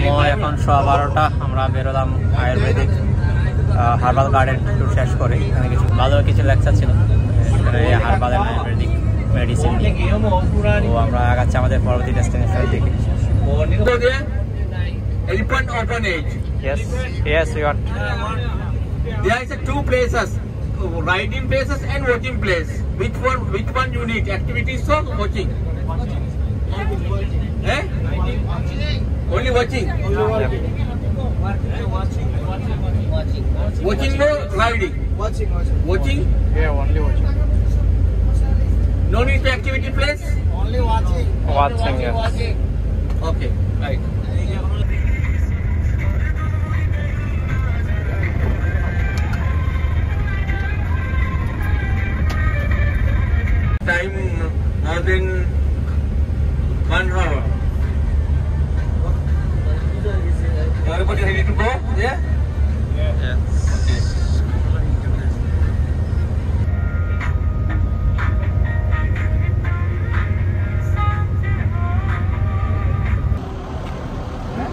সময় এখন 12:15। আমরা বেরোলাম আয়ুর্বেদিক হার্বাল গার্ডেন ট্যুর শেষ করে। এখানে কিছু ভালো কিছু লেকচার ছিল হার্বাল অ্যান্ড আয়ুর্বেদিক মেডিসিন। তো আমরা আগাচ্ছি আমাদের পরবর্তী ডেস্টিনেশনের দিকে। Elephant orphanage. Yes, you are. There is two places, riding places and watching place. Which one you need? Activities or watching? Eh? Only watching. Watching no riding. Watching. Yeah, only watching. No need to activity place. Only watching. Watching, yeah. Okay, right. Time more than 1 hour. Everybody ready to go? Yeah? Yes. Okay.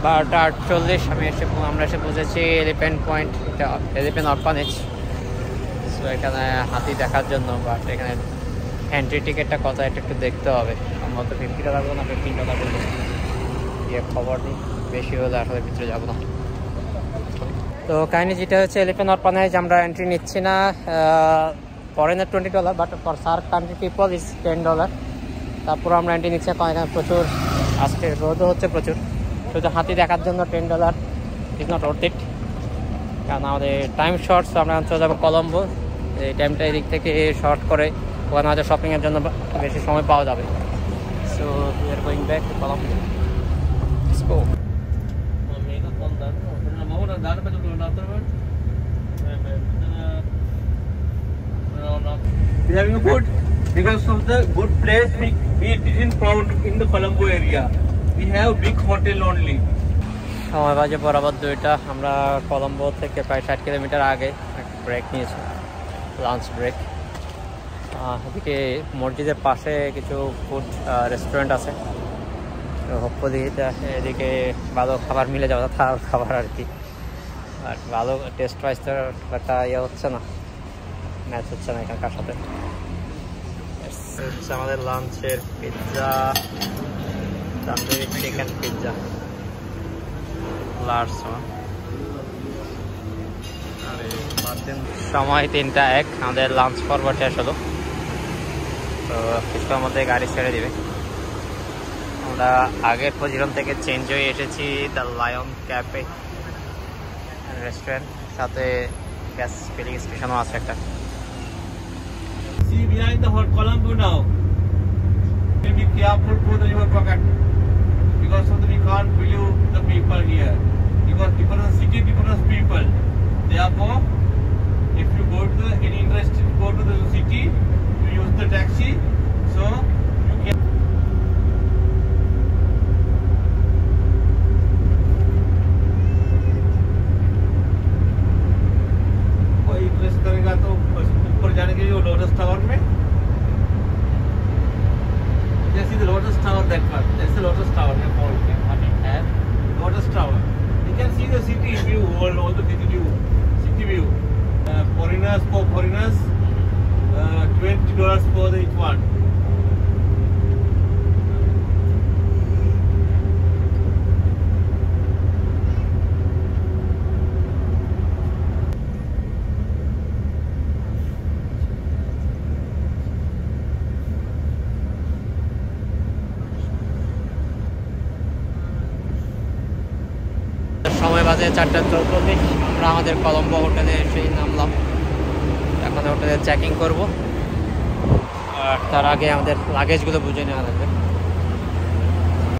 বারোটা 48 আমরা এসে পৌঁছেছি elephant point, elephant orphanage. So এখানে হাতি দেখার জন্য, but এখানে entry টিকিটটা কত এটা একটু দেখতে হবে। আমরা তো $50 লাগবে না, $15 বলবো। খবর নেই, বেশি হলে আসলে ভিতরে যাবো না। তো কাহিনি যেটা হচ্ছে এলিফ্যান্ট অরফানেজ আমরা এন্ট্রি নিচ্ছি না। ফরেনের $20, but for SAARC country people is $10। তারপর আমরা এন্ট্রি নিচ্ছি। কারণ এখানে প্রচুর আজকে রোদও হচ্ছে প্রচুর। শুধু হাতি দেখার জন্য $10 ইজ নট ওর্থ ইট। কারণ আমাদের টাইম শর্ট, আমরা চলে যাবো কলম্বো। এই টাইমটা এদিক থেকে শর্ট করে ওখানে হয়তো শপিংয়ের জন্য বেশি সময় পাওয়া যাবে। So we are going back to Colombo. Let's go. We having a good because of the good place we didn't found in the Colombo area. We have big hotel only. সময় বাজে বরাবর 2টা। আমরা কলম্বো থেকে প্রায় 60 কিলোমিটার আগে ব্রেক নিয়েছি, lunch break. এদিকে মসজিদের পাশে কিছু ফুড রেস্টুরেন্ট আছে। তো হোপফুলি এদিকে ভালো খাবার মিলে যাবে, খাবার আর কি। আর ভালো টেস্ট ওয়াইজ তো একটা ইয়ে হচ্ছে না, ম্যাচ হচ্ছে না এখানকার সাথে। হচ্ছে আমাদের লাঞ্চের pizza, tandoori chicken pizza large. সময় 3:01, আমাদের লাঞ্চ পর্ব শেষ হলো। তো কিছুটার মধ্যে গাড়ি ছেড়ে দিবে। আমরা আগের পজিশন থেকে চেঞ্জ হয়ে এসেছি দ্য লায়ন ক্যাফে রেস্টুরেন্ট, সাথে গ্যাস ফিলিং স্টেশনও আছে একটা। See behind the hot Colombo now. Be careful for the your pocket because of the we can't view the people here because different city, different people. Therefore, if you go to any interested go to the city, you use the taxi. So you can. कोई interest करेगा तो ऊपर जाने के लिए lotus tower में जैसे the Lotus Tower that one. That's the Lotus Tower. They call it. I mean, Lotus Tower. You can see the city view, all the city view. Foreigners for foreigners, $20 for each one. সময় বাজে 4:34। আমরা আমাদের কলম্বো হোটেলে এসেই নামলাম। এখন হোটেলে checking করব, আর তার আগে আমাদের লাগেজগুলো বুঝে নেওয়া লাগবে।